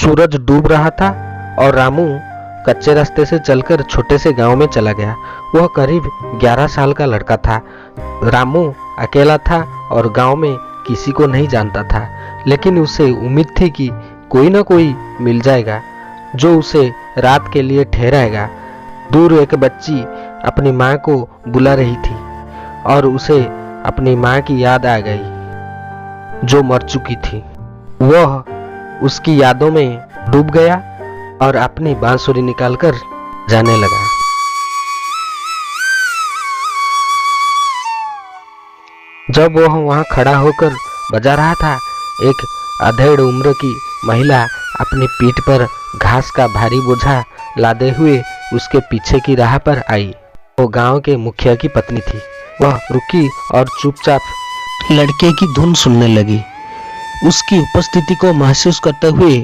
सूरज डूब रहा था और रामू कच्चे रास्ते से चलकर छोटे से गांव में चला गया। वह करीब 11 साल का लड़का था। रामू अकेला था और गांव में किसी को नहीं जानता था, लेकिन उसे उम्मीद थी कि कोई ना कोई मिल जाएगा जो उसे रात के लिए ठहराएगा। दूर एक बच्ची अपनी माँ को बुला रही थी और उसे अपनी माँ की याद आ गई जो मर चुकी थी। वह उसकी यादों में डूब गया और अपनी बांसुरी निकालकर जाने लगा। जब वह वहां खड़ा होकर बजा रहा था, एक अधेड़ उम्र की महिला अपनी पीठ पर घास का भारी बोझा लादे हुए उसके पीछे की राह पर आई। वो गांव के मुखिया की पत्नी थी। वह रुकी और चुपचाप लड़के की धुन सुनने लगी। उसकी उपस्थिति को महसूस करते हुए,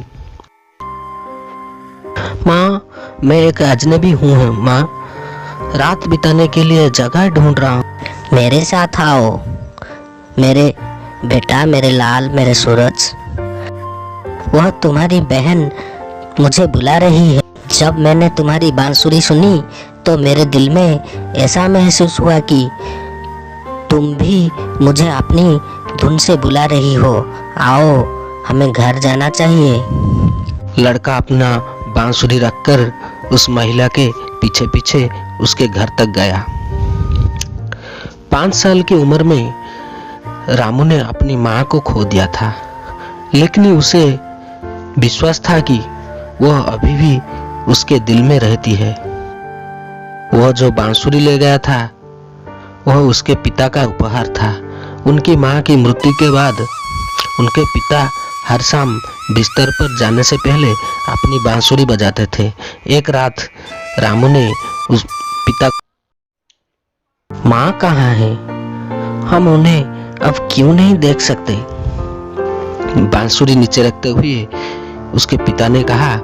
माँ, मैं एक अजनबी हूँ माँ, रात बिताने के लिए जगह ढूंढ रहा हूँ। मेरे साथ आओ मेरे बेटा, मेरे लाल, मेरे सूरज। वह तुम्हारी बहन मुझे बुला रही है। जब मैंने तुम्हारी बांसुरी सुनी तो मेरे दिल में ऐसा महसूस हुआ कि तुम भी मुझे अपनी धुन से बुला रही हो। आओ, हमें घर जाना चाहिए। लड़का अपना बांसुरी रखकर उस महिला के पीछे पीछे उसके घर तक गया। 5 साल की उम्र में रामू ने अपनी माँ को खो दिया था, लेकिन उसे विश्वास था कि वह अभी भी उसके दिल में रहती है। वह जो बांसुरी ले गया था वह उसके पिता का उपहार था। उनकी माँ की मृत्यु के बाद उनके पिता हर शाम बिस्तर पर जाने से पहले अपनी बांसुरी बजाते थे। एक रात रामू ने उस पिता, माँ कहाँ है? हम उन्हें अब क्यों नहीं देख सकते? बांसुरी नीचे रखते हुए उसके पिता ने कहा,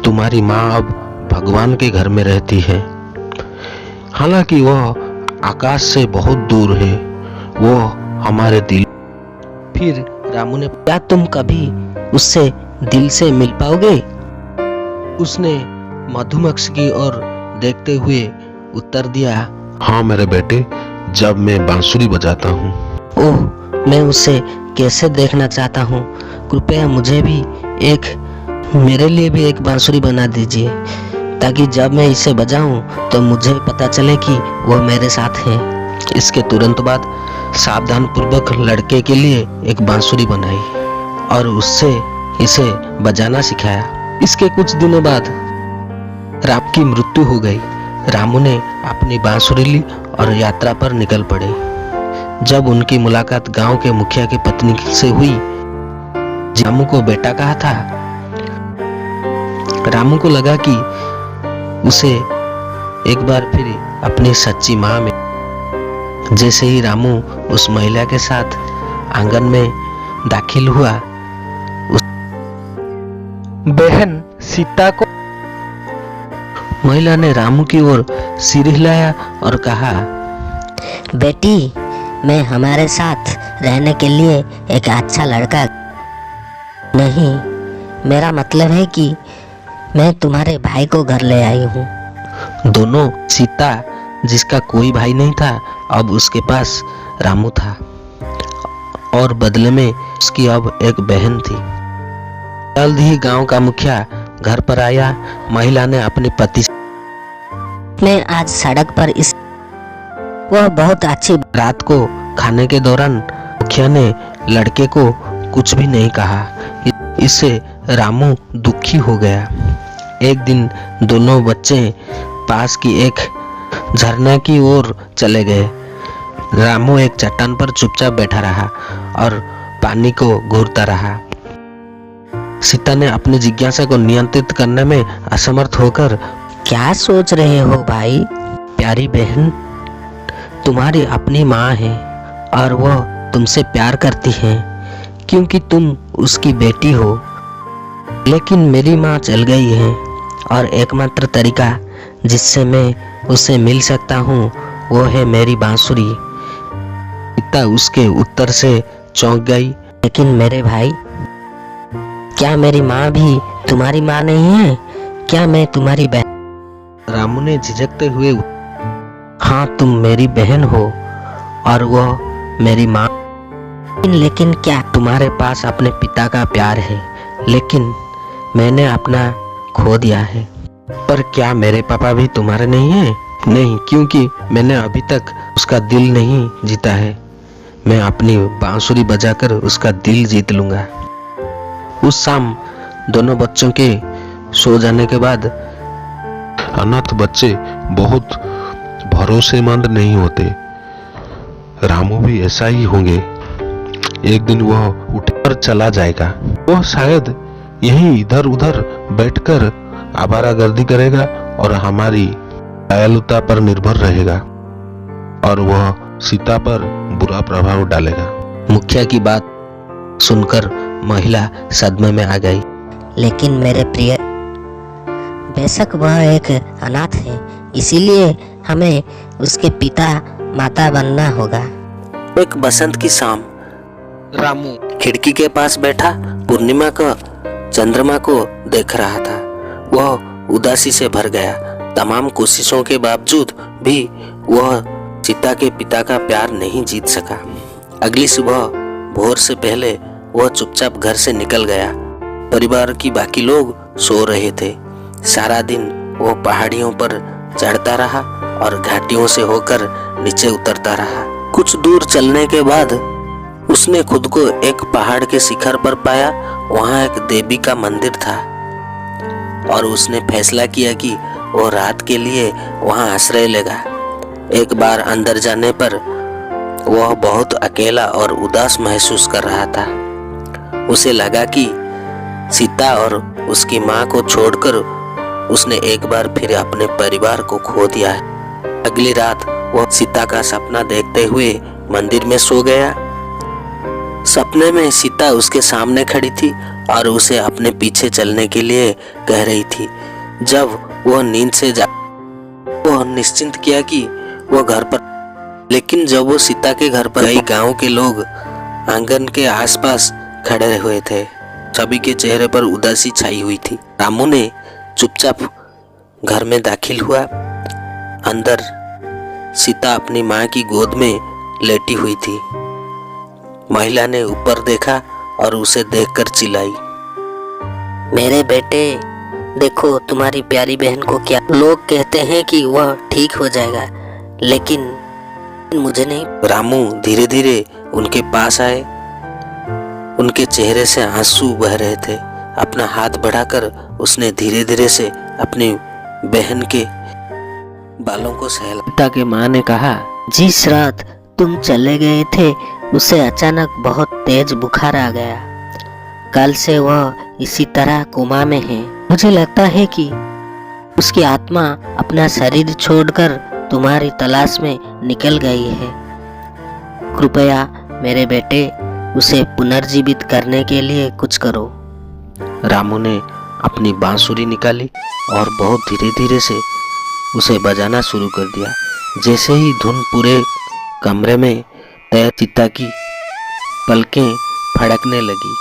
तुम्हारी माँ अब भगवान के घर में रहती है, हालांकि वह आकाश से बहुत दूर है, वो हमारे दिल। फिर रामू ने, क्या तुम कभी उससे दिल से मिल पाओगे? उसने मधुमक्खी की ओर देखते हुए उत्तर दिया, हाँ मेरे बेटे, जब मैं बांसुरी बजाता हूँ। ओह, मैं उसे कैसे देखना चाहता हूँ। कृपया मेरे लिए भी एक बांसुरी बना दीजिए, ताकि जब मैं इसे बजाऊं तो मुझे पता चले कि वो मेरे साथ है। इसके तुरंत बाद सावधान पूर्वक लड़के के लिए एक बांसुरी बनाई और उससे इसे बजाना सिखाया। इसके कुछ दिनों बाद राम की मृत्यु हो गई। रामू ने अपनी बांसुरी ली और यात्रा पर निकल पड़े। जब उनकी मुलाकात गांव के मुखिया की पत्नी से हुई, रामू को बेटा कहा था। रामू को लगा कि उसे एक बार फिर अपनी सच्ची माँ में। जैसे ही रामू उस महिला के साथ आंगन में दाखिल हुआ, उस बहन सीता को महिला ने रामू की ओर सिर हिलाया और कहा, बेटी, मैं हमारे साथ रहने के लिए एक अच्छा लड़का नहीं, मेरा मतलब है कि मैं तुम्हारे भाई को घर ले आई हूँ। दोनों, सीता जिसका कोई भाई नहीं था, अब उसके पास रामू था और बदले में उसकी अब एक बहन थी। जल्द ही गांव का मुखिया घर पर आया। महिला ने अपने पति से, मैं आज सड़क पर वह बहुत अच्छी। रात को खाने के दौरान मुखिया ने लड़के को कुछ भी नहीं कहा। इससे रामू दुखी हो गया। एक दिन दोनों बच्चे पास की एक झरना की ओर चले गए। रामू एक चट्टान पर चुपचाप बैठा रहा और पानी को घूरता रहा। सीता ने अपनी जिज्ञासा को नियंत्रित करने में असमर्थ होकर, क्या सोच रहे हो भाई? प्यारी बहन, तुम्हारी अपनी माँ है और वह तुमसे प्यार करती है क्योंकि तुम उसकी बेटी हो। लेकिन मेरी माँ चल गई है और एकमात्र तरीका जिससे मैं उससे मिल सकता हूँ वो है मेरी बांसुरी। सीता उसके उत्तर से चौंक गई। लेकिन मेरे भाई, क्या मेरी माँ भी तुम्हारी माँ नहीं है? क्या मैं तुम्हारी बहन? रामू ने झिझकते हुए हाँ, तुम मेरी बहन हो और वह मेरी माँ। लेकिन क्या तुम्हारे पास अपने पिता का प्यार है, लेकिन मैंने अपना खो दिया है। पर क्या मेरे पापा भी तुम्हारे नहीं हैं? नहीं, क्योंकि मैंने अभी तक उसका दिल नहीं जीता है। मैं अपनी बांसुरी बजाकर उसका दिल जीत लूंगा। उस शाम दोनों बच्चों के सो जाने के बाद अनाथ बच्चे बहुत भरोसेमंद नहीं होते। रामू भी ऐसा ही होंगे। एक दिन वह उठकर चला जाएगा। वह शायद यहीं इधर उधर बैठकर आवारागर्दी करेगा और हमारी दयालुता पर निर्भर रहेगा और वह सीता पर बुरा प्रभाव डालेगा। मुखिया की बात सुनकर महिला सदमे में आ गई। लेकिन मेरे प्रिय, बेशक वह एक अनाथ है, इसीलिए हमें उसके पिता माता बनना होगा। एक बसंत की शाम रामू खिड़की के पास बैठा पूर्णिमा का चंद्रमा को देख रहा था। वह उदासी से भर गया। तमाम कोशिशों के बावजूद भी वह सीता के पिता का प्यार नहीं जीत सका। अगली सुबह भोर से पहले वह चुपचाप घर से निकल गया। परिवार की बाकी लोग सो रहे थे। सारा दिन वह पहाड़ियों पर चढ़ता रहा और घाटियों से होकर नीचे उतरता रहा। कुछ दूर चलने के बाद उसने खुद को एक पहाड़ के शिखर पर पाया। वहां एक देवी का मंदिर था और उसने फैसला किया कि वो रात के लिए वहां आश्रय लेगा। एक बार अंदर जाने पर वह बहुत अकेला और उदास महसूस कर रहा था। उसे लगा कि सीता और उसकी माँ को छोड़कर उसने एक बार फिर अपने परिवार को खो दिया है। अगली रात वह सीता का सपना देखते हुए मंदिर में सो गया। सपने में सीता उसके सामने खड़ी थी और उसे अपने पीछे चलने के लिए कह रही थी। जब वह नींद से वह निश्चिंत किया कि वह घर पर, लेकिन जब वो सीता के घर पर गई, गांव के लोग आंगन के आसपास खड़े हुए थे। सभी के चेहरे पर उदासी छाई हुई थी। रामू ने चुपचाप घर में दाखिल हुआ। अंदर सीता अपनी माँ की गोद में लेटी हुई थी। महिला ने ऊपर देखा और उसे देखकर चिल्लाई, मेरे बेटे, देखो तुम्हारी प्यारी बहन को क्या। लोग कहते हैं कि वह ठीक हो जाएगा, लेकिन मुझे नहीं। रामू धीरे धीरे उनके पास आए। उनके चेहरे से आंसू बह रहे थे। अपना हाथ बढ़ाकर उसने धीरे धीरे से अपनी बहन के बालों को सहला। पिता के माँ ने कहा, जिस रात तुम चले गए थे उसे अचानक बहुत तेज बुखार आ गया। कल से वह इसी तरह कोमा में है। मुझे लगता है कि उसकी आत्मा अपना शरीर छोड़कर तुम्हारी तलाश में निकल गई है। कृपया मेरे बेटे, उसे पुनर्जीवित करने के लिए कुछ करो। रामू ने अपनी बांसुरी निकाली और बहुत धीरे धीरे से उसे बजाना शुरू कर दिया। जैसे ही धुन पूरे कमरे में तय, सीता की पलकें फड़कने लगी।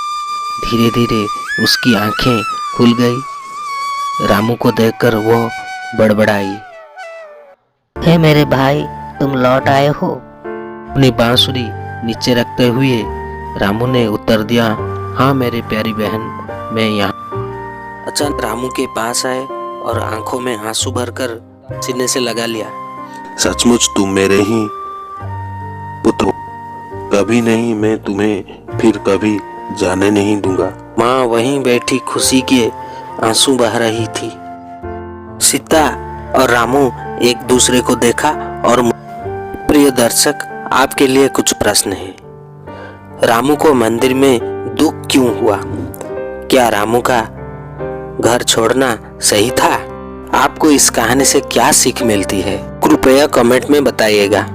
धीरे धीरे उसकी आंखें खुल गई। रामू को देखकर वह बड़बड़ाई, हे मेरे भाई, तुम लौट आए हो। अपनी बांसुरी नीचे रखते हुए रामू ने उत्तर दिया, हाँ मेरी प्यारी बहन, मैं यहाँ। अचानक रामू के पास आए और आंखों में आंसू भरकर सीने से लगा लिया। सचमुच तुम मेरे ही पुत्र हो। कभी नहीं, मैं तुम्हें फिर कभी जाने नहीं दूंगा। माँ वहीं बैठी खुशी के आंसू बहा रही थी। सीता और रामू एक दूसरे को देखा और प्रिय दर्शक, आपके लिए कुछ प्रश्न है। रामू को मंदिर में दुख क्यों हुआ? क्या रामू का घर छोड़ना सही था? आपको इस कहानी से क्या सीख मिलती है? कृपया कमेंट में बताइएगा।